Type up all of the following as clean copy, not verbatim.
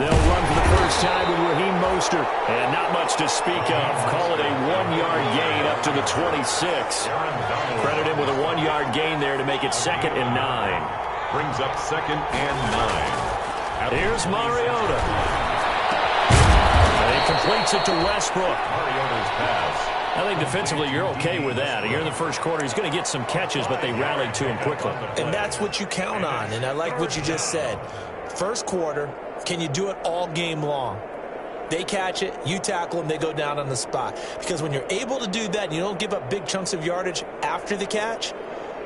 They'll run for the first time with Raheem Mostert. And not much to speak of. Call it a 1-yard gain up to the 26. Credit him with a 1-yard gain there to make it 2nd and 9. Brings up 2nd and 9. Here's Mariota. And he completes it to Westbrook. Mariota's pass. I think defensively you're okay with that. Here in the first quarter, he's going to get some catches, but they rallied to him quickly. And that's what you count on, and I like what you just said. First quarter, can you do it all game long? They catch it, you tackle them, they go down on the spot. Because when you're able to do that and you don't give up big chunks of yardage after the catch,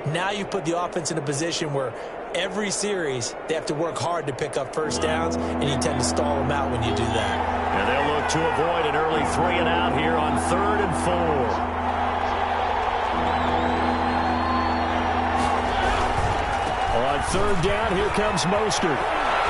now you put the offense in a position where every series they have to work hard to pick up first downs, and you tend to stall them out when you do that. And they'll look to avoid an early 3-and-out here on 3rd and 4. On 3rd down, here comes Mostert.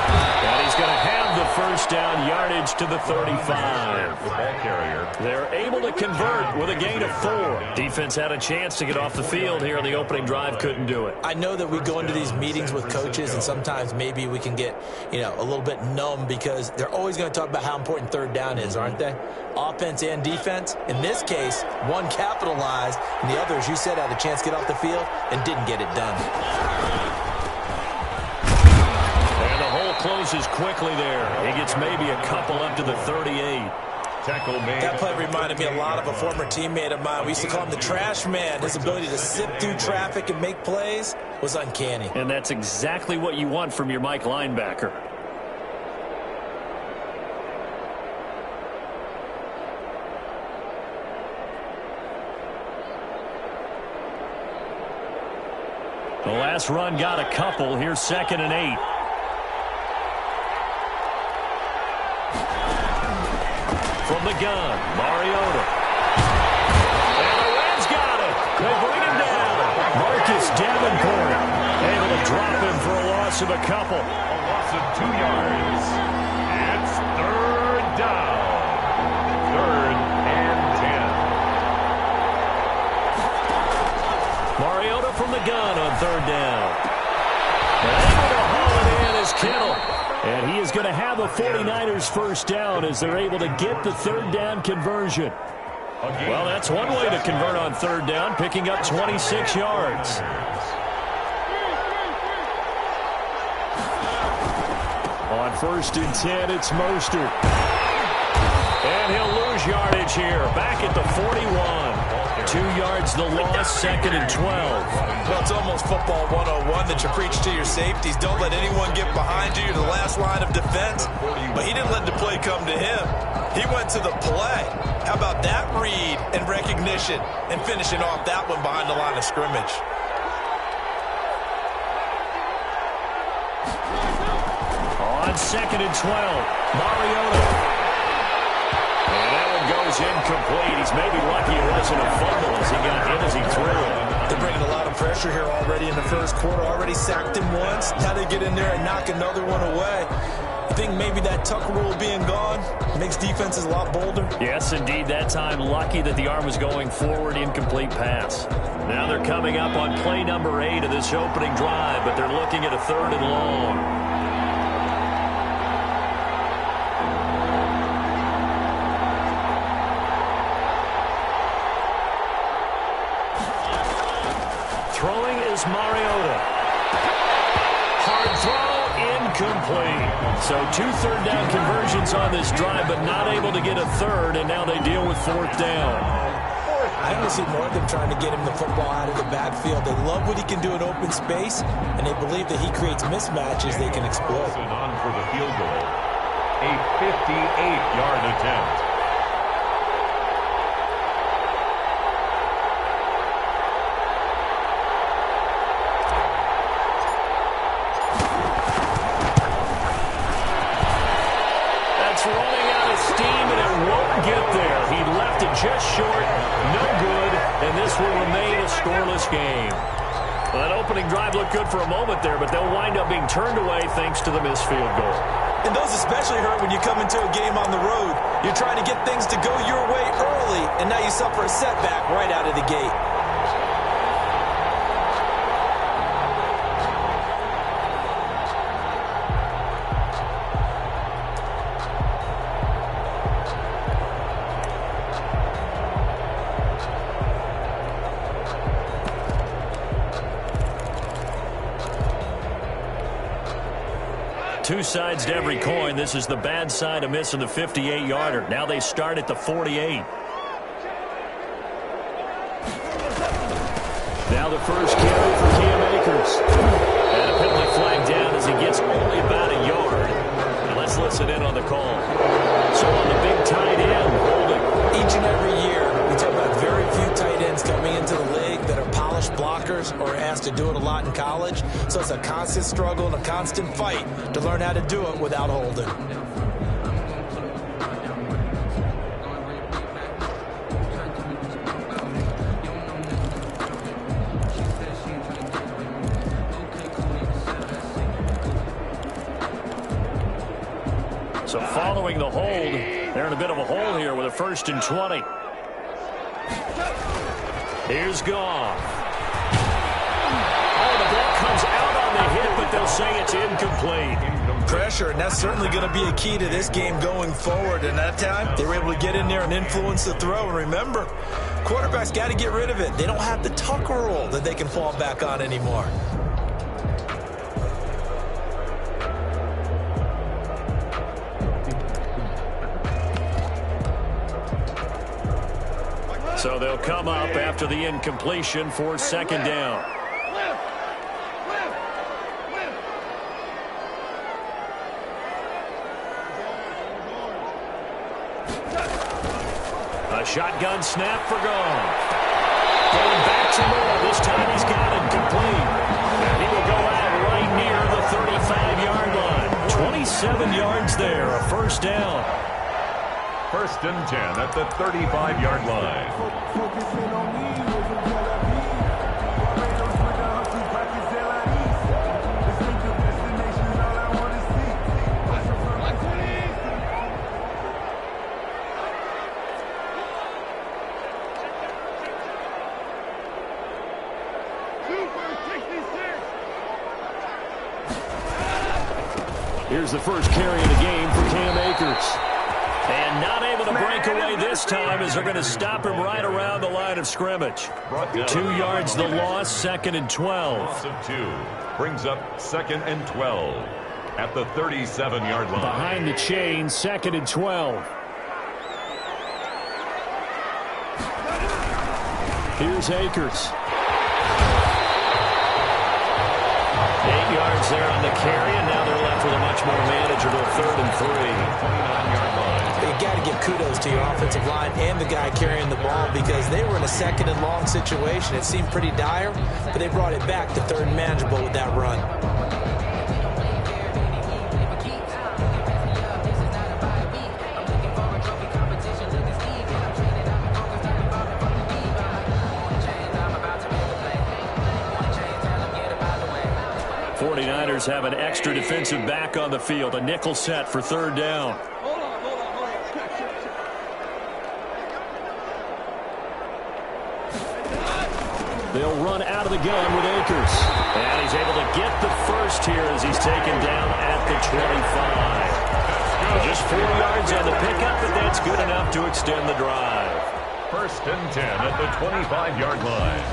And he's going to have the first down, yardage to the 35. The ball carrier. They're able to convert with a gain of 4. Defense had a chance to get off the field here on the opening drive, couldn't do it. I know that we go into these meetings with coaches, and sometimes maybe we can get, a little bit numb because they're always going to talk about how important 3rd down is, aren't they? Offense and defense. In this case, one capitalized, and the other, as you said, had a chance to get off the field and didn't get it done. Closes quickly there. He gets maybe a couple up to the 38. Tackle made. That play reminded me a lot of a former teammate of mine. We used to call him the trash man. His ability to sift through traffic and make plays was uncanny. And that's exactly what you want from your Mike linebacker. The last run got a couple. Here's 2nd and 8. From the gun, Mariota. And the Reds got it. They bring him down. Marcus Davenport able to drop him for a loss of a couple. A loss of 2 yards. It's 3rd down. 3rd and 10. Mariota from the gun on 3rd down. And able to haul it in is Kittle. And he is going to have a 49ers first down as they're able to get the 3rd down conversion. Well, that's one way to convert on 3rd down, picking up 26 yards. On 1st and 10, it's Mostert. And he'll lose yardage here, back at the 41. 2 yards the loss, 2nd and 12. Well, it's almost football 101 that you preach to your safeties. Don't let anyone get behind you. You're the last line of defense. But he didn't let the play come to him. He went to the play. How about that read and recognition and finishing off that one behind the line of scrimmage? On 2nd and 12, Mariota. Goes incomplete. He's maybe lucky it wasn't a fumble as he got hit as he threw it. They're bringing a lot of pressure here already in the first quarter. Already sacked him once. Now they get in there and knock another one away. You think maybe that tuck rule being gone makes defenses a lot bolder? Yes, indeed. That time lucky that the arm was going forward. Incomplete pass. Now they're coming up on play number 8 of this opening drive, but they're looking at a 3rd and long. Throwing is Mariota. Hard throw, incomplete. So 2 3rd down conversions on this drive, but not able to get a 3rd, and now they deal with 4th down. I only see more of them trying to get him the football out of the backfield. They love what he can do in open space, and they believe that he creates mismatches they can exploit. On for the field goal. A 58-yard attempt. Running out of steam, and it won't get there. He left it just short, no good, and this will remain a scoreless game. Well, that opening drive looked good for a moment there, but they'll wind up being turned away thanks to the missed field goal. And those especially hurt when you come into a game on the road. You're trying to get things to go your way early, and now you suffer a setback right out of the gate. two sides to every coin. This is the bad side of missing the 58-yarder. Now they start at the 48. Now the first carry for Cam Akers. And a penalty flag down as he gets only about a yard. And let's listen in on the call. So on the big tight end, holding. Each and every year, we talk about very few tight ends coming into the league that are polished blockers or asked to do it a lot in college. So it's a constant struggle and a constant fight to learn how to do it without holding. So following the hold, they're in a bit of a hole here with a 1st and 20. Here's Goff. Oh, the ball comes out on the hit, but they'll say it's incomplete. Pressure, and that's certainly going to be a key to this game going forward. And that time, they were able to get in there and influence the throw. And remember, quarterbacks got to get rid of it. They don't have the tuck rule that they can fall back on anymore. So they'll come up after the incompletion for 2nd down. A shotgun snap for Goff. Going back to Moore. This time he's got it complete. And he will go out right near the 35-yard line. 27 yards there, a 1st down. 1st and 10 at the 35-yard line. Here's the first carry of the game for Cam Akers. And not able to break away this time as they're going to stop him right around the line of scrimmage. 2 yards the loss, 2nd and 12. Loss of 2 brings up 2nd and 12 at the 37-yard line. Behind the chain, 2nd and 12. Here's Akers. 8 yards there on the carry, and now they're left with a much more manageable 3rd and 3. 29-yard line. You got to give kudos to your offensive line and the guy carrying the ball because they were in a 2nd and long situation. It seemed pretty dire, but they brought it back to 3rd and manageable with that run. Have an extra defensive back on the field. A nickel set for 3rd down. They'll run out of the gun with Akers. And he's able to get the first here as he's taken down at the 25. Just 4 yards on the pickup, but that's good enough to extend the drive. 1st and 10 at the 25-yard line.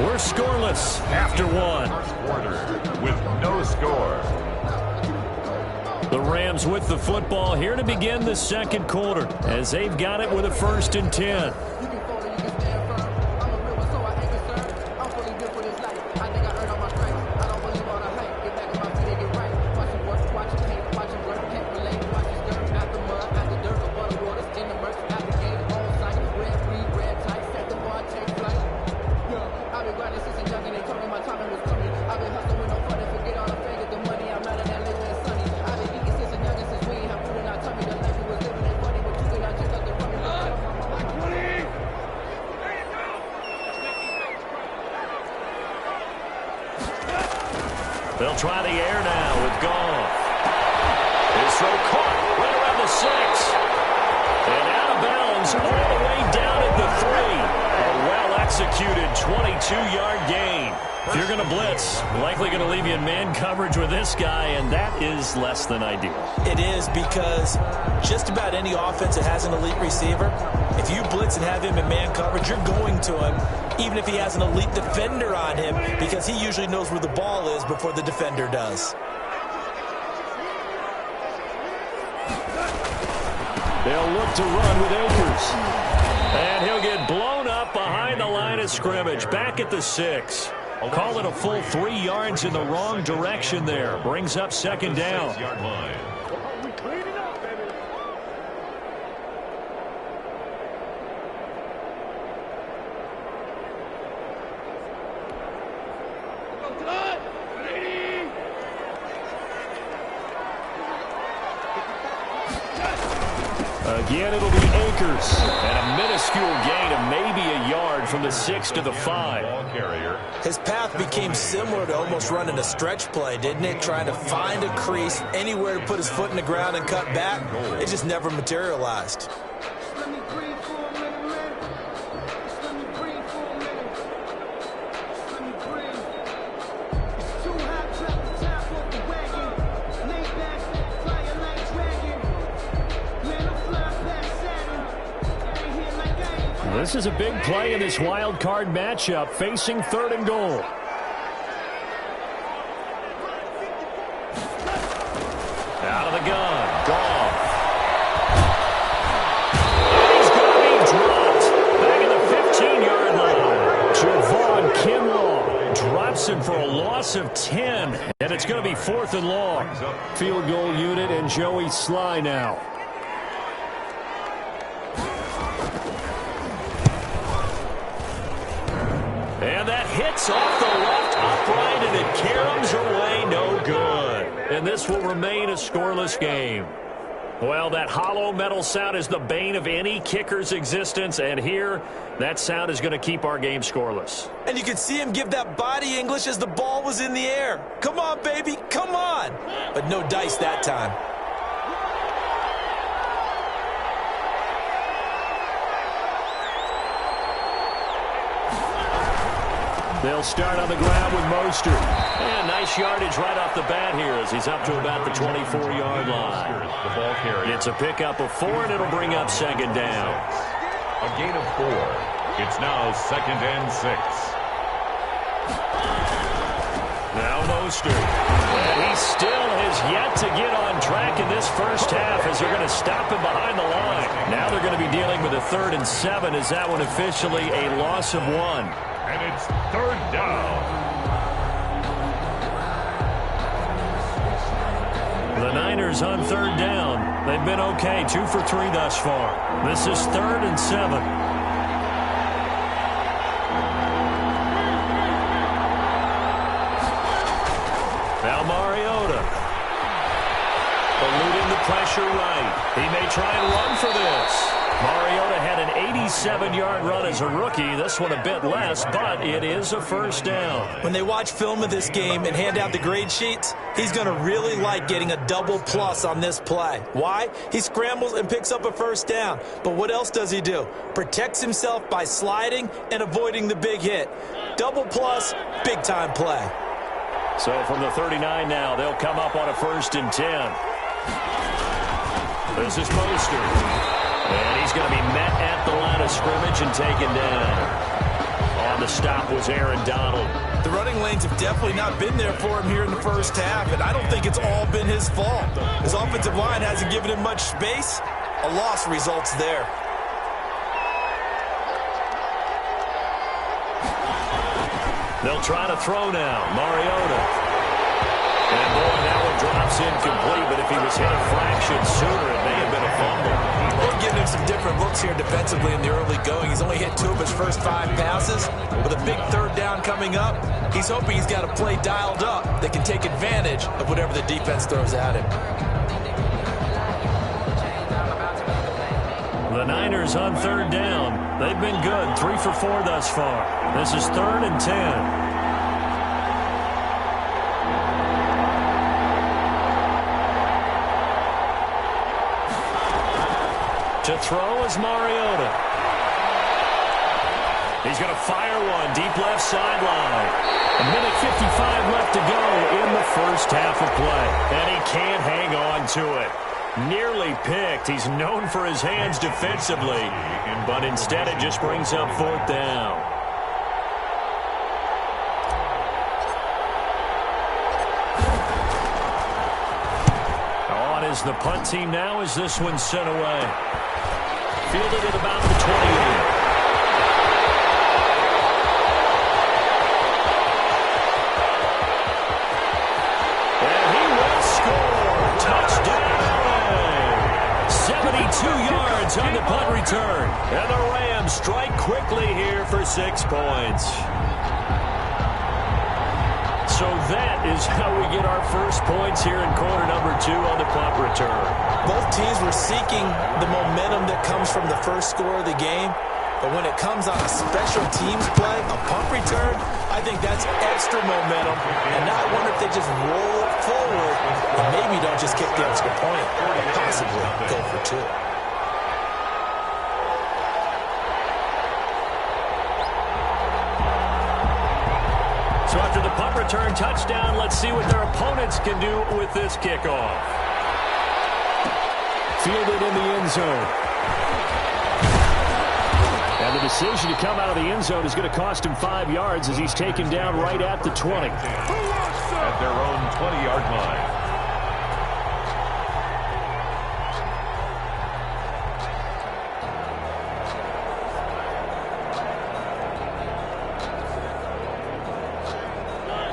We're scoreless after 1. First quarter with no score. The Rams with the football here to begin the 2nd quarter as they've got it with a 1st and 10. They'll try the air now with Goff. His throw caught right around the 6. And out of bounds all the way down at the 3. A executed 22-yard gain. If you're going to blitz, likely going to leave you in man coverage with this guy, and that is less than ideal. It is, because just about any offense that has an elite receiver, if you blitz and have him in man coverage, you're going to him, even if he has an elite defender on him, because he usually knows where the ball is before the defender does. They'll look to run with Akers. And he'll get blown up behind the line of scrimmage, back at the 6. Call it a full 3 yards in the wrong direction there. Brings up second down. Again, it'll be Akers. And a minuscule gain of maybe a yard from the 6 to the 5. His path became similar to almost running a stretch play, didn't it? Trying to find a crease, anywhere to put his foot in the ground and cut back. It just never materialized. This is a big play in this wild card matchup, facing 3rd and goal. Out of the gun, Goff. And he's going to be dropped back at the 15-yard line. Javon Kinlaw drops him for a loss of 10, and it's going to be 4th and long. Field goal unit and Joey Sly now. And that hits off the left upright, and it caroms away, no good. And this will remain a scoreless game. Well, that hollow metal sound is the bane of any kicker's existence, and here, that sound is going to keep our game scoreless. And you could see him give that body English as the ball was in the air. Come on, baby, come on. But no dice that time. They'll start on the ground with Mostert. And nice yardage right off the bat here as he's up to about the 24-yard line. It's a pickup of 4, and it'll bring up second down. A gain of 4. It's now 2nd and 6. Now Mostert. And he still has yet to get on track in this first half as they're going to stop him behind the line. Now they're going to be dealing with a 3rd and 7 as that one officially a loss of 1. And it's 3rd down. The Niners on 3rd down. They've been okay, 2 for 3 thus far. This is 3rd and 7. Now Mariota. Eluding the pressure right. He may try and run for this. Mariota had an 87-yard run as a rookie. This one a bit less, but it is a first down. When they watch film of this game and hand out the grade sheets, he's going to really like getting a double plus on this play. Why? He scrambles and picks up a first down. But what else does he do? Protects himself by sliding and avoiding the big hit. Double plus, big-time play. So from the 39 now, they'll come up on a 1st and 10. This is Mostert. And he's going to be met at the line of scrimmage and taken down. On the stop was Aaron Donald. The running lanes have definitely not been there for him here in the first half, and I don't think it's all been his fault. His offensive line hasn't given him much space. A loss results there. They'll try to throw now. Mariota. And boy, that one drops incomplete, but if he was hit a fraction sooner, it may have been a fumble. We're giving him some different looks here defensively in the early going. He's only hit 2 of his first 5 passes. With a big 3rd down coming up, he's hoping he's got a play dialed up that can take advantage of whatever the defense throws at him. The Niners on 3rd down. They've been good, 3 for 4 thus far. This is 3rd and 10. To throw is Mariota. He's going to fire one deep left sideline. A minute 55 left to go in the first half of play. And he can't hang on to it. Nearly picked. He's known for his hands defensively. But instead it just brings up fourth down. On is the punt team now as this one's sent away. Fielded at about the 28. Touchdown! 72 yards on the punt return. And the Rams strike quickly here for 6 points. So that is how we get our first points here in quarter number 2 on the punt return. Both teams were seeking the momentum that comes from the first score of the game. But when it comes on a special teams play, a punt return, I think that's extra momentum. And now I wonder if they just roll it forward and maybe don't just kick the extra point, but possibly go for 2. So after the punt return touchdown, let's see what their opponents can do with this kickoff. Fielded in the end zone. And the decision to come out of the end zone is going to cost him 5 yards as he's taken down right at the 20. At their own 20-yard line.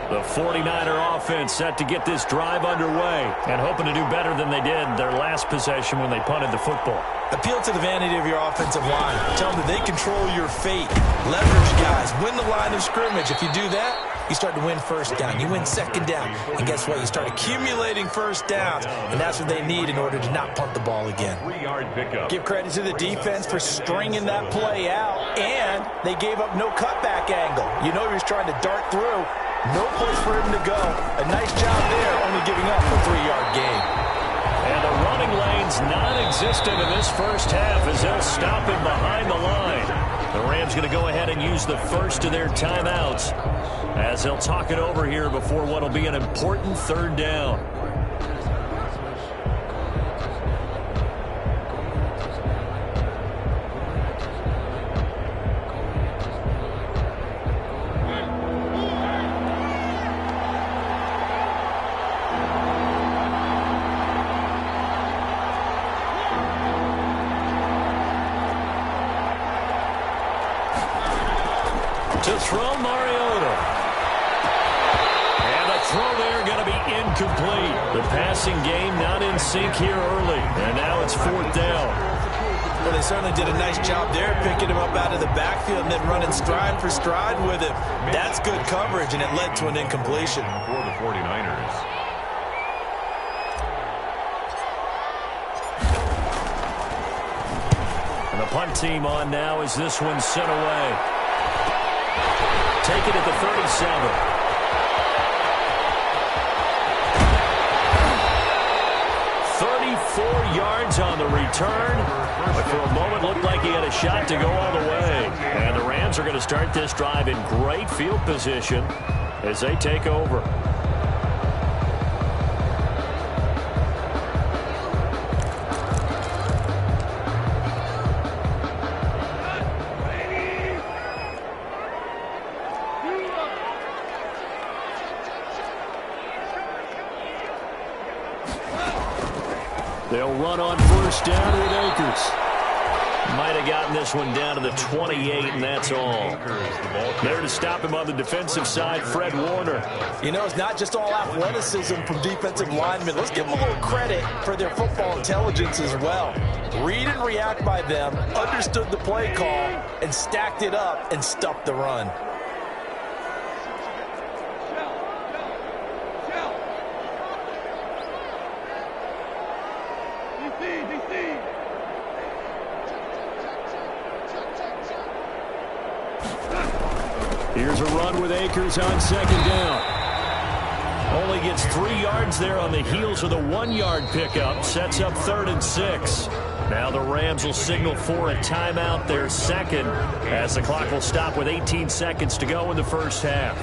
The 49er offense set to get this drive underway and hoping to do better than they did their last possession when they punted the football. Appeal to the vanity of your offensive line. Tell them that they control your fate. Leverage guys. Win the line of scrimmage. If you do that, you start to win first down. You win second down. And guess what? You start accumulating first downs. And that's what they need in order to not punt the ball again. 3-yard pickup. Give credit to the defense for stringing that play out. And they gave up no cutback angle. You know he was trying to dart through. No place for him to go. A nice job there, only giving up a 3-yard gain. And the running lane's non-existent in this first half as they'll stop him behind the line. The Rams going to go ahead and use the first of their timeouts as they'll talk it over here before what will be an important third down. To throw Mariota. And the throw there going to be incomplete. The passing game not in sync here early. And now it's fourth down. Well, they certainly did a nice job there, picking him up out of the backfield and then running stride for stride with him. That's good coverage, and it led to an incompletion. For the 49ers. And the punt team on now as this one's sent away. Take it at the 37. 34 yards on the return. But for a moment looked like he had a shot to go all the way. And the Rams are going to start this drive in great field position as they take over. They'll run on first down with Akers. Might have gotten this one down to the 28, and that's all. There to stop him on the defensive side, Fred Warner. You know, it's not just all athleticism from defensive linemen. Let's give them a little credit for their football intelligence as well. Read and react by them, understood the play call, and stacked it up and stuffed the run. Here's a run with Akers on second down. Only gets 3 yards there on the heels of the 1-yard pickup. Sets up 3rd and 6. Now the Rams will signal for a timeout, their second, as the clock will stop with 18 seconds to go in the first half.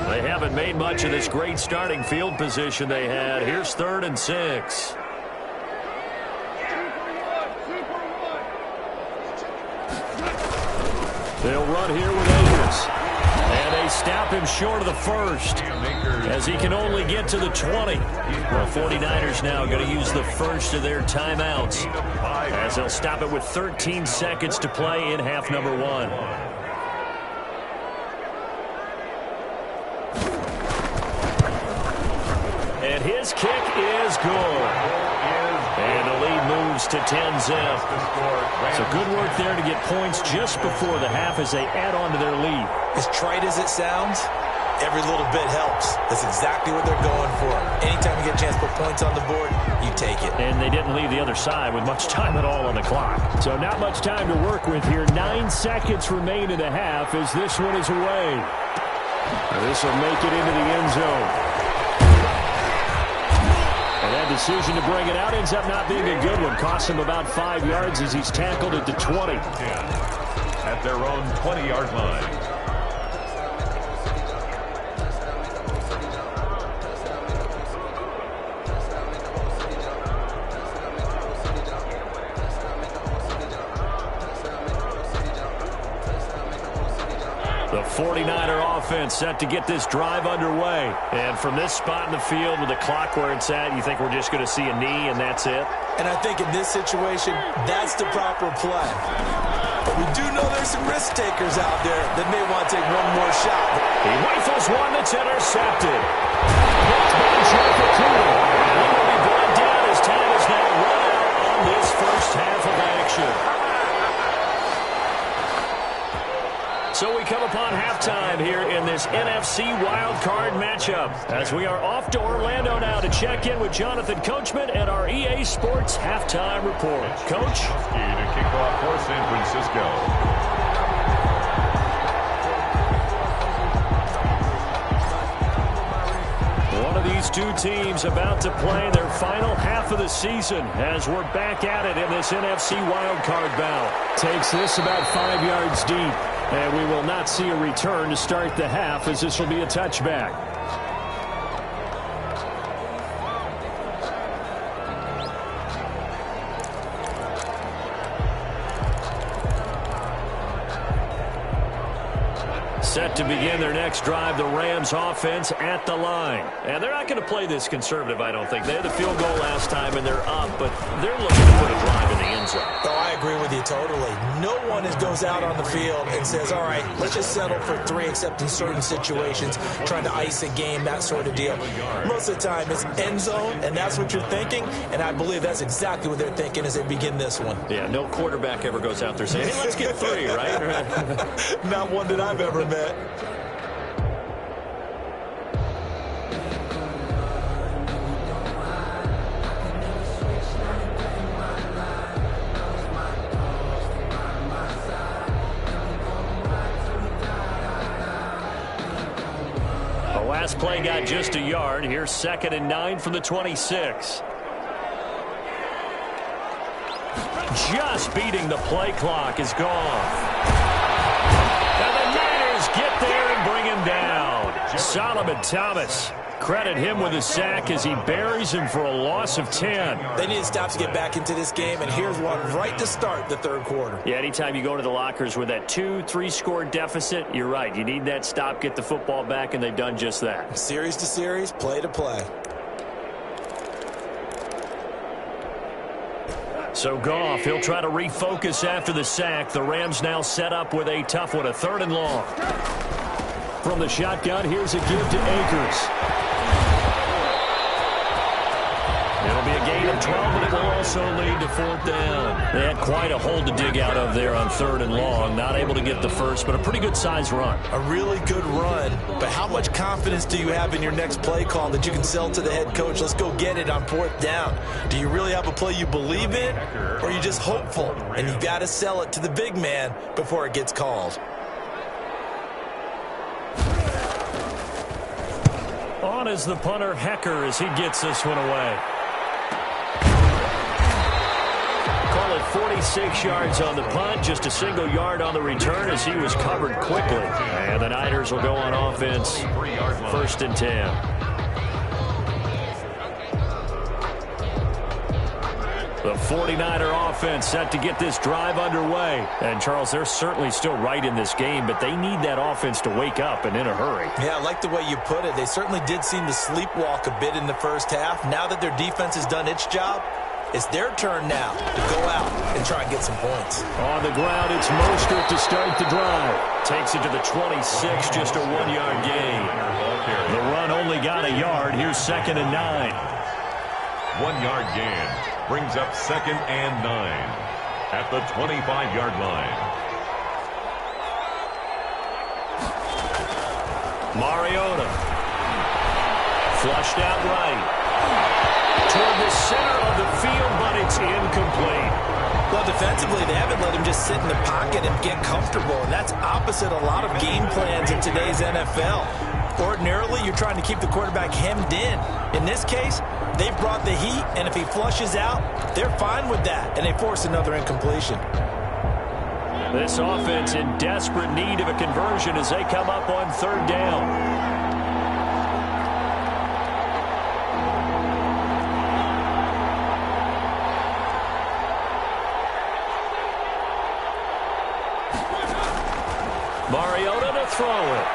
They haven't made much of this great starting field position they had. Here's 3rd and 6. They'll run here with Akers. And they stop him short of the first as he can only get to the 20. Well, 49ers now going to use the first of their timeouts as they'll stop it with 13 seconds to play in half number 1. And his kick is good. And the lead moves to 10-zip. So good work there to get points just before the half as they add on to their lead. As trite as it sounds, every little bit helps. That's exactly what they're going for. Anytime you get a chance to put points on the board, you take it. And they didn't leave the other side with much time at all on the clock. So not much time to work with here. 9 seconds remain in the half as this one is away. This will make it into the end zone. And that decision to bring it out ends up not being a good one. Costs him about 5 yards as he's tackled at the 20. At their own 20-yard line. The 49er offense set to get this drive underway. And from this spot in the field with the clock where it's at, you think we're just going to see a knee and that's it? And I think in this situation, that's the proper play. But we do know there's some risk takers out there that may want to take one more shot. He rifles one that's intercepted. And he will be brought down as time is now run out on this first half of action. So we come upon halftime here in this NFC wildcard matchup as we are off to Orlando now to check in with Jonathan Coachman and our EA Sports halftime report. Coach? To kick off for San Francisco. One of these two teams about to play their final half of the season as we're back at it in this NFC wildcard bout. Takes this about 5 yards deep. And we will not see a return to start the half as this will be a touchback. Set to begin their next drive, the Rams offense at the line. And they're not going to play this conservative, I don't think. They had the field goal last time, and they're up, but they're looking to put a drive in the end zone. Oh, I agree with you totally. No one goes out on the field and says, all right, let's just settle for 3, except in certain situations, trying to ice a game, that sort of deal. Most of the time, it's end zone, and that's what you're thinking, and I believe that's exactly what they're thinking as they begin this one. Yeah, no quarterback ever goes out there saying, hey, let's get 3, right? Not one that I've ever met. The last play got just a yard. Here's 2nd and 9 from the 26. Just beating the play clock is gone. Get there and bring him down. Solomon Thomas. Credit him with a sack as he buries him for a loss of 10. They need to stop to get back into this game, and here's one right to start the third quarter. Yeah, anytime you go to the lockers with that 2-3 score deficit, you're right. You need that stop, get the football back, and they've done just that. Series to series, play to play. So Goff, he'll try to refocus after the sack. The Rams now set up with a tough one, a 3rd and long. From the shotgun, here's a give to Akers. It'll be a gain of 12, but it will also lead to 4th down. They had quite a hole to dig out of there on 3rd and long. Not able to get the first, but a pretty good size run. A really good run, but how much confidence do you have in your next play call that you can sell to the head coach? Let's go get it on 4th down. Do you really have a play you believe in, or are you just hopeful? And you've got to sell it to the big man before it gets called. on is the punter, Hecker, as he gets this one away. Call it 46 yards on the punt, just a single yard on the return as he was covered quickly. And the Niners will go on offense, 1st and 10. The 49er offense set to get this drive underway. And, Charles, they're certainly still right in this game, but they need that offense to wake up and in a hurry. Yeah, I like the way you put it. They certainly did seem to sleepwalk a bit in the first half. Now that their defense has done its job, it's their turn now to go out and try and get some points. On the ground, it's Mostert to start the drive. Takes it to the 26, just a 1-yard gain. The run only got a yard. Here's 2nd and 9. 1-yard gain brings up 2nd and 9 at the 25-yard line. Mariota. Flushed out right. Toward the center of the field, but it's incomplete. Well, defensively, they haven't let him just sit in the pocket and get comfortable, and that's opposite a lot of game plans in today's NFL. Ordinarily, you're trying to keep the quarterback hemmed in. In this case, they brought the heat, and if he flushes out, they're fine with that, and they force another incompletion. This offense in desperate need of a conversion as they come up on 3rd down. Mariota to throw it.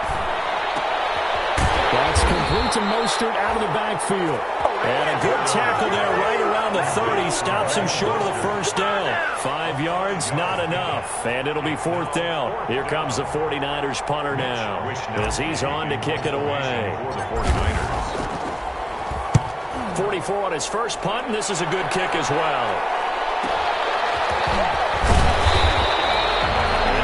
That's complete to Mostert out of the backfield. And a good tackle there right around the 30. Stops him short of the 1st down. 5 yards, not enough. And it'll be 4th down. Here comes the 49ers punter now as he's on to kick it away. 44 on his first punt, and this is a good kick as well.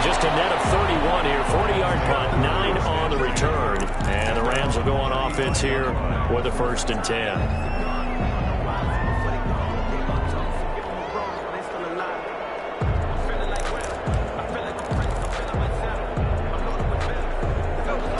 Just a net of 31 here, 40-yard punt, 9 on the return. And the Rams will go on offense here with a 1st and 10.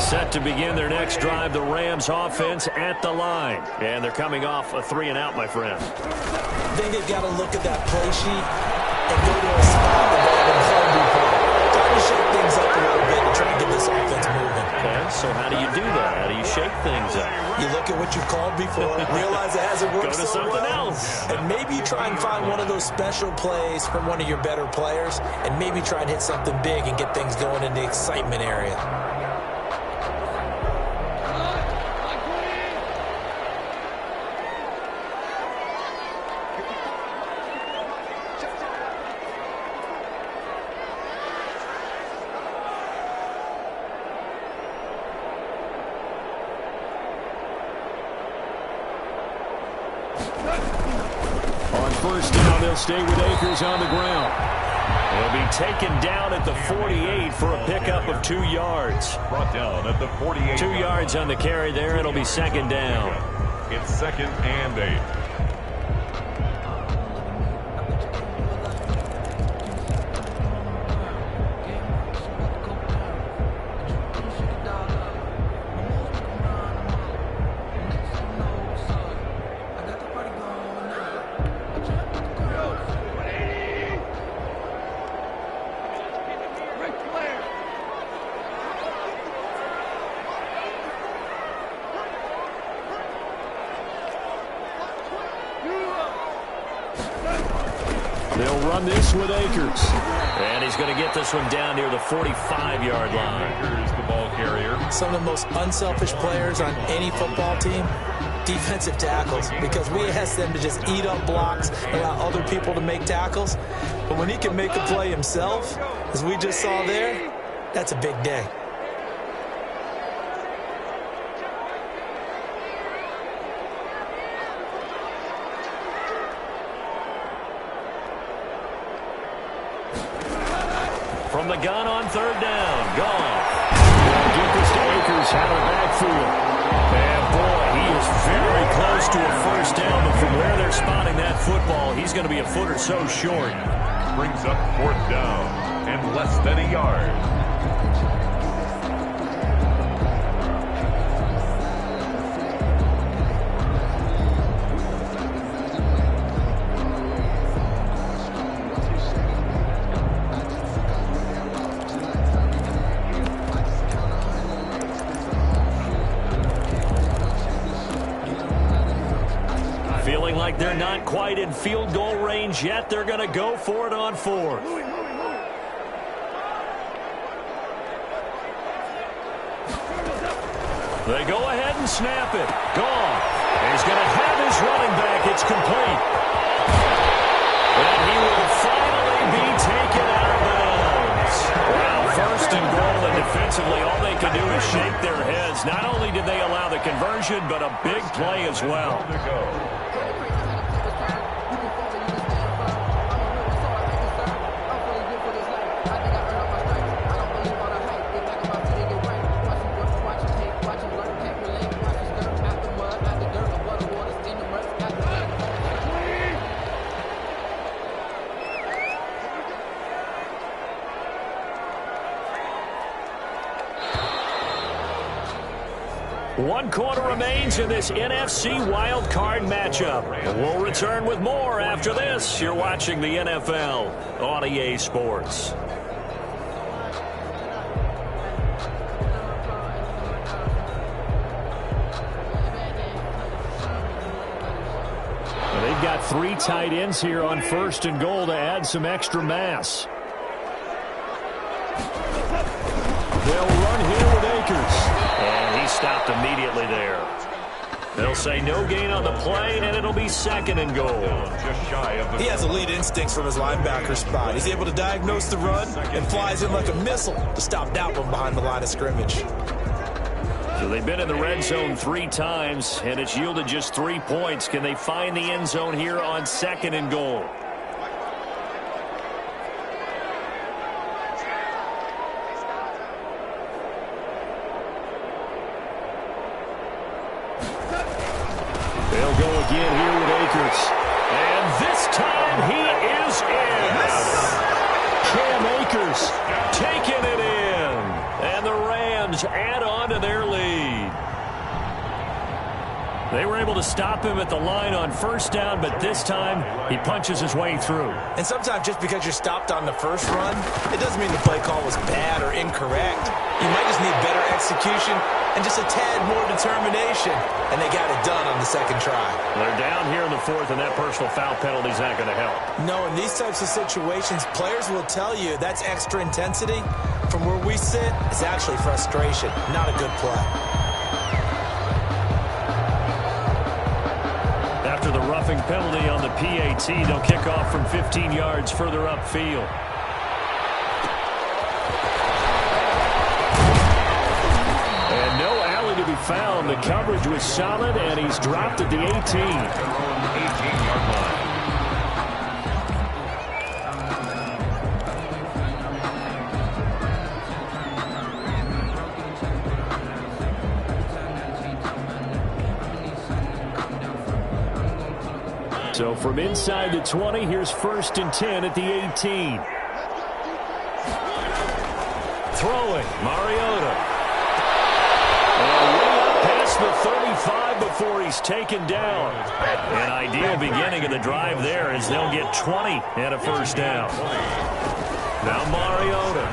Set to begin their next drive, the Rams offense at the line. And they're coming off a 3-and-out, my friend. I think they've got to look at that play sheet and go to a spot that they haven't played before. Try to shake things up a little bit and try to get this offense moving. Okay, so how do you do that? How do you shake things up? You look at what you called before, realize it hasn't worked Go to so something well, else. and maybe you try and find one of those special plays from one of your better players, and maybe try and hit something big and get things going in the excitement area. On 1st down, they'll stay with Akers on the ground. He'll be taken down at the 48 for a pickup of 2 yards. Brought down at the 48. 2 yards on the carry there. It'll be 2nd down. It's 2nd and 8. They'll run this with Akers. And he's going to get this one down near the 45-yard line. Here's the ball carrier. Some of the most unselfish players on any football team, defensive tackles, because we ask them to just eat up blocks, allow other people to make tackles. But when he can make a play himself, as we just saw there, that's a big day. From the gun on 3rd down. Goff. Get this to Akers out of the backfield. And, boy, he is very close to a 1st down, but from where they're spotting that football, he's going to be a foot or so short. Brings up 4th down and less than a yard. quite in field goal range yet. They're going to go for it on fourth. They go ahead and snap it. Gone. He's going to have his running back. It's complete. And he will finally be taken out of bounds. Well, first and goal, and defensively, all they can do is shake their heads. Not only did they allow the conversion, but a big play as well. One quarter remains in this NFC wildcard matchup. We'll return with more after this. You're watching the NFL on EA Sports. They've got 3 tight ends here on first and goal to add some extra mass. They'll run here with Akers. And he stopped immediately there. They'll say no gain on the play, and it'll be second and goal. Just shy of the... He has elite instincts from his linebacker spot. He's able to diagnose the run and flies in like a missile to stop that one behind the line of scrimmage. So they've been in the red zone 3 times, and it's yielded just 3 points. Can they find the end zone here on second and goal? They'll go again here with Akers. And this time he is in. Cam Akers taking it in. And the Rams add on to their lead. They were able to stop him at the line on first down, but this time he punches his way through. And sometimes just because you're stopped on the first run, it doesn't mean the play call was bad or incorrect. You might just need better execution and just a tad more determination. And they got it done on the second try. They're down here in the fourth, and that personal foul penalty is not going to help. No, in these types of situations, players will tell you that's extra intensity. From where we sit, it's actually frustration, not a good play. After the roughing penalty on the PAT, they'll kick off from 15 yards further upfield. And no alley to be found. The coverage was solid, and he's dropped at the 18. 18-yard line. So from inside the 20, here's first and 10 at the 18. Throwing, Mariota. And way up past the 35 before he's taken down. An ideal beginning of the drive there as they'll get 20 and a first down. Now Mariota.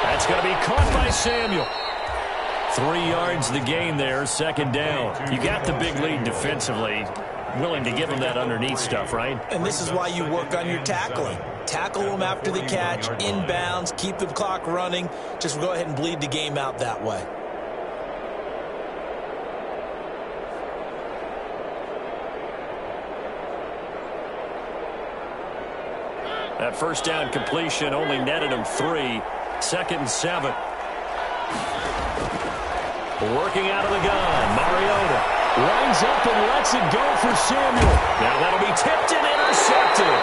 That's going to be caught by Samuel. 3 yards the gain there, second down. You got the big lead defensively. Willing to give them that underneath stuff, right? And this is why you work on your tackling. Tackle them after the catch, inbounds, keep the clock running. Just go ahead and bleed the game out that way. That first down completion only netted him 3. Second and 7. Working out of the gun, Mariota lines up and lets it go for Samuel. Now that'll be tipped and intercepted.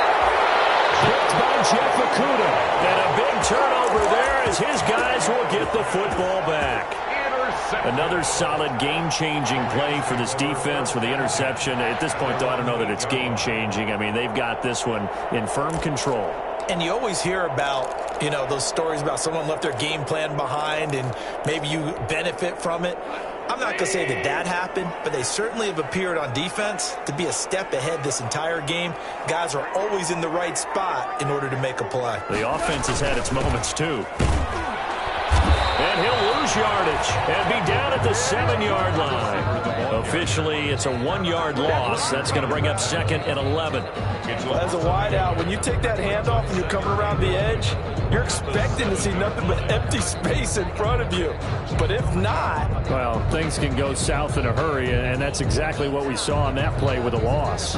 Picked by Jeff Okudah. And a big turnover there as his guys will get the football back. Another solid game-changing play for this defense with the interception. At this point, though, I don't know that it's game-changing. I mean, they've got this one in firm control. And you always hear about, those stories about someone left their game plan behind and maybe you benefit from it. I'm not going to say that that happened, but they certainly have appeared on defense to be a step ahead this entire game. Guys are always in the right spot in order to make a play. The offense has had its moments, too. And he'll lose yardage and be down at the 7-yard line. Officially, it's a 1-yard loss. That's going to bring up 2nd and 11. As a wideout, when you take that handoff and you're coming around the edge, you're expecting to see nothing but empty space in front of you. But if not... Well, things can go south in a hurry, and that's exactly what we saw on that play with a loss.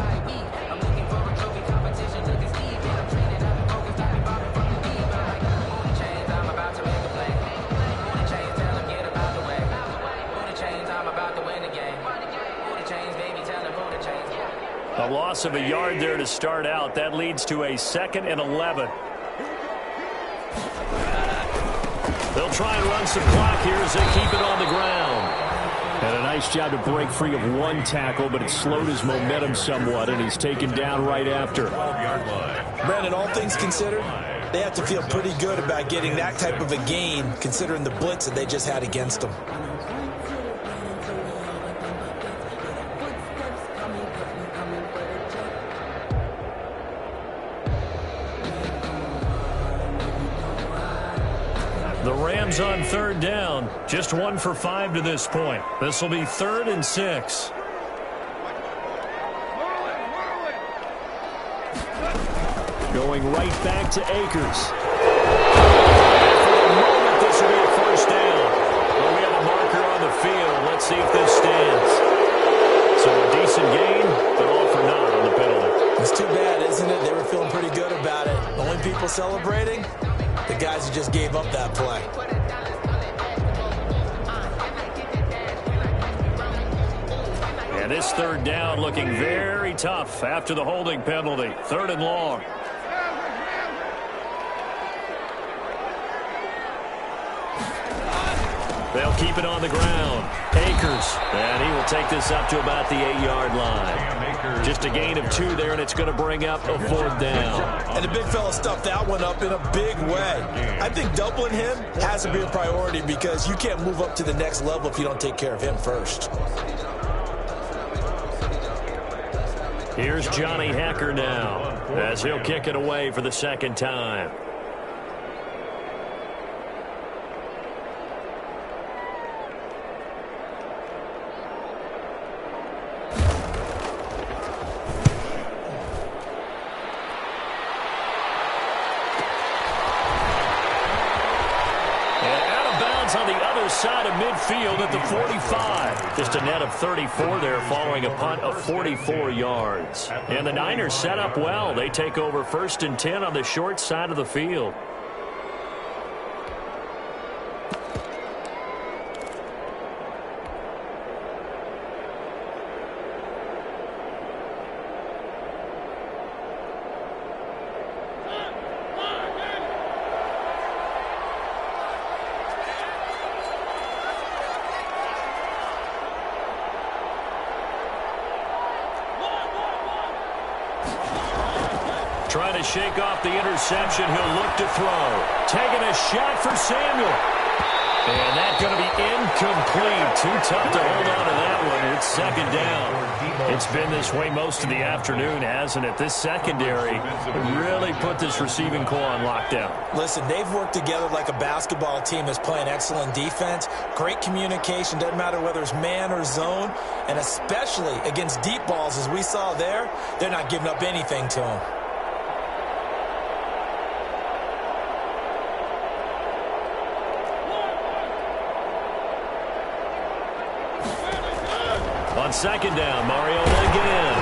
A loss of a yard there to start out. That leads to a 2nd and 11. They'll try and run some clock here as they keep it on the ground. And a nice job to break free of one tackle, but it slowed his momentum somewhat, and he's taken down right after. Brandon, all things considered, they have to feel pretty good about getting that type of a gain, considering the blitz that they just had against them. The Rams on 3rd down. Just 1 for 5 to this point. This will be 3rd and 6. Going right back to Akers. For the moment, this will be a 1st down. Well, we have a marker on the field. Let's see if this stands. So a decent gain, but all for naught on the penalty. It's too bad, isn't it? They were feeling pretty good about it. Only people celebrating? The guys who just gave up that play. And this 3rd down looking very tough after the holding penalty. 3rd and long. They'll keep it on the ground. Akers, and he will take this up to about the 8-yard line. Just a gain of 2 there, and it's going to bring up a 4th down. And the big fella stuffed that one up in a big way. I think doubling him has to be a priority because you can't move up to the next level if you don't take care of him first. Here's Johnny Hacker now as he'll kick it away for the 2nd time. On the other side of midfield at the 45. Just a net of 34 there following a punt of 44 yards. And the Niners set up well. They take over 1st and 10 on the short side of the field. Trying to shake off the interception. He'll look to throw. Taking a shot for Samuel. And that's going to be incomplete. Too tough to hold on to that one. It's 2nd down. It's been this way most of the afternoon, hasn't it? This secondary really put this receiving core on lockdown. Listen, they've worked together like a basketball team that's playing excellent defense. Great communication. Doesn't matter whether it's man or zone. And especially against deep balls, as we saw there, they're not giving up anything to them. On 2nd down, Mariota again.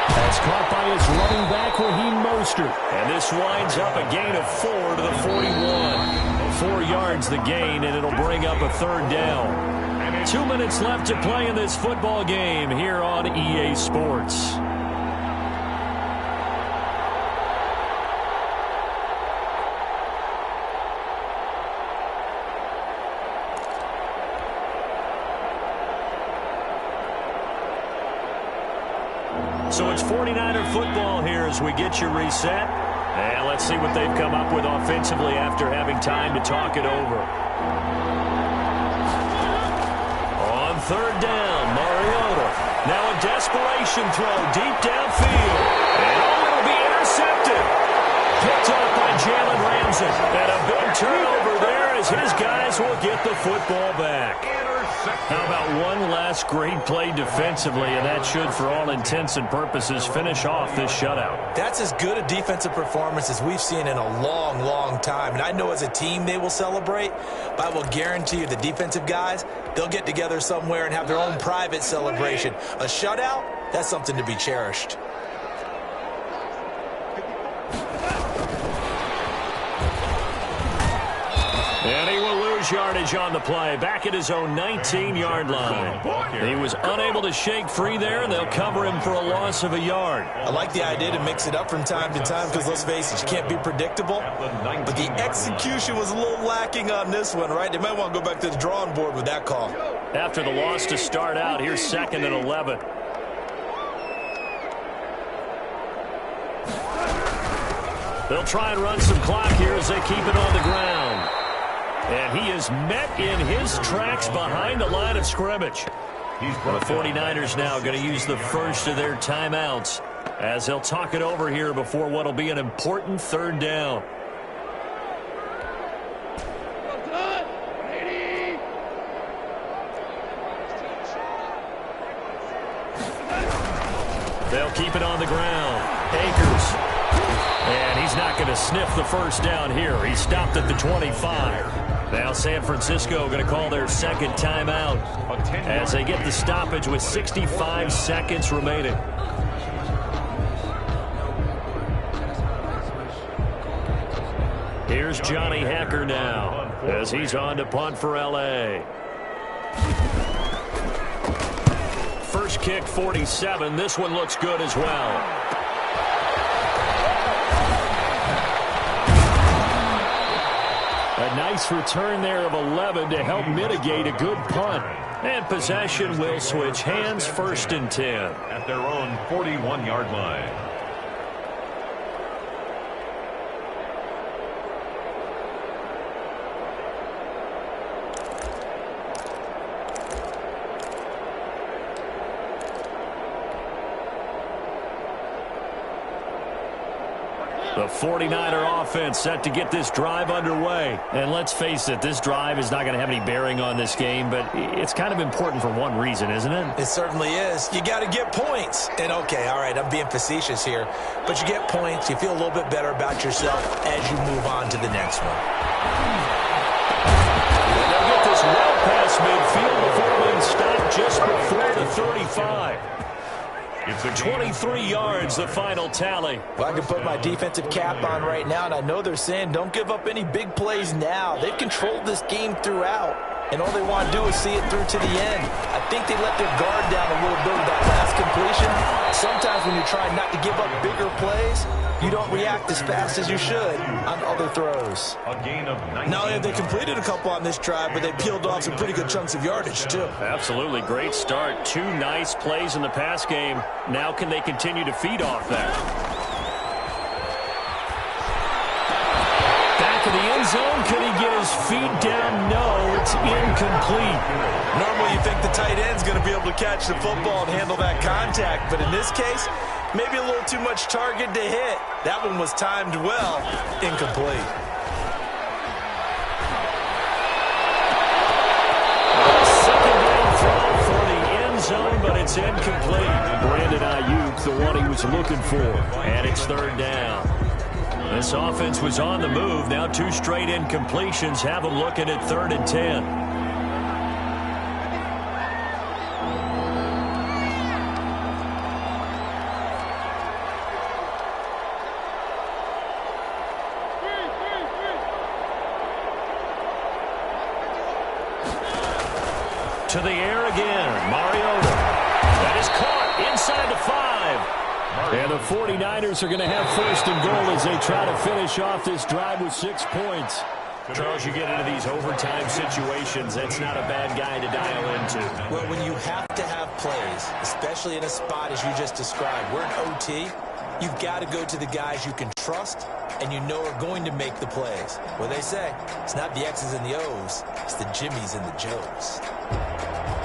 That's caught by his running back, Raheem Mostert. And this winds up a gain of 4 to the 41. 4 yards the gain, and it'll bring up a 3rd down. 2 minutes left to play in this football game here on EA Sports. So it's 49er football here as we get you reset. And let's see what they've come up with offensively after having time to talk it over. On 3rd down, Mariota. Now a desperation throw deep downfield. And it'll be intercepted. Picked up by Jalen Ramsey. And a big turnover there as his guys will get the football back. How about one last great play defensively, and that should, for all intents and purposes, finish off this shutout. That's as good a defensive performance as we've seen in a long, long time. And I know as a team they will celebrate, but I will guarantee you the defensive guys, they'll get together somewhere and have their own private celebration. A shutout, that's something to be cherished. And he will lose yardage on the play, back at his own 19-yard line. He was unable to shake free there, and they'll cover him for a loss of a yard. I like the idea to mix it up from time to time because, let's face it, you can't be predictable. But the execution was a little lacking on this one, right? They might want to go back to the drawing board with that call. After the loss to start out, here's 2nd and 11. They'll try and run some clock here as they keep it on the ground. And he is met in his tracks behind the line of scrimmage. The 49ers now going to use the first of their timeouts as they'll talk it over here before what will be an important 3rd down. They'll keep it on the ground. Akers. And he's not going to sniff the first down here. He stopped at the 25. Now San Francisco going to call their 2nd timeout as they get the stoppage with 65 seconds remaining. Here's Johnny Hacker now as he's on to punt for L.A. First kick, 47. This one looks good as well. A nice return there of 11 to help mitigate a good punt. And possession will switch hands, 1st and 10. At their own 41-yard line. The 49er offense set to get this drive underway. And let's face it, this drive is not going to have any bearing on this game, but it's kind of important for one reason, isn't it? It certainly is. You got to get points. And, okay, all right, I'm being facetious here, but you get points, you feel a little bit better about yourself as you move on to the next one. They'll get this well past midfield before being stopped just before the 35. It's 23 yards, the final tally. Well, I can put my defensive cap on right now, and I know they're saying don't give up any big plays now. They've controlled this game throughout, and all they want to do is see it through to the end. I think they let their guard down a little bit with that last completion. Sometimes when you're trying not to give up bigger plays, you don't react as fast as you should on other throws. A gain of 19. Not only have they completed a couple on this drive, but they peeled off some pretty good chunks of yardage, too. Absolutely. Great start. 2 nice plays in the pass game. Now can they continue to feed off that? Back of the end zone. Can he get his feet down? No, it's incomplete. Normally you think the tight end's going to be able to catch the football and handle that contact, but in this case, maybe a little too much target to hit. That one was timed well. Incomplete. Second down throw for the end zone, but it's incomplete. Brandon Ayuk, the one he was looking for. And it's 3rd down. This offense was on the move. Now 2 straight incompletions have them looking at 3rd and 10. To the air again, Mariota. That is caught inside the 5. And the 49ers are going to have 1st and goal as they try to finish off this drive with 6 points. Charles, you get into these overtime situations, that's not a bad guy to dial into. Well, when you have to have plays, especially in a spot as you just described, we're in OT, you've got to go to the guys you can trust and you know are going to make the plays. What they say, it's not the X's and the O's, it's the Jimmys and the Joes.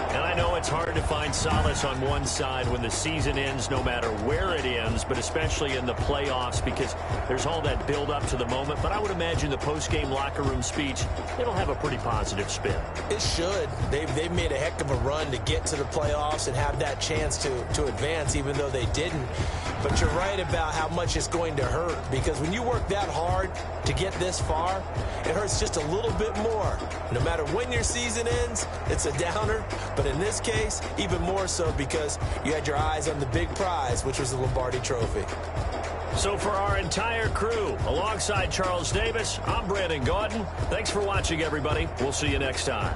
And I know it's hard to find solace on one side when the season ends, no matter where it ends, but especially in the playoffs, because there's all that build-up to the moment. But I would imagine the post-game locker room speech, it'll have a pretty positive spin. It should. They've made a heck of a run to get to the playoffs and have that chance to advance, even though they didn't. But you're right about how much it's going to hurt, because when you work that hard to get this far, it hurts just a little bit more. No matter when your season ends, it's a downer. But in this case, even more so because you had your eyes on the big prize, which was the Lombardi Trophy. So for our entire crew, alongside Charles Davis, I'm Brandon Gaudin. Thanks for watching, everybody. We'll see you next time.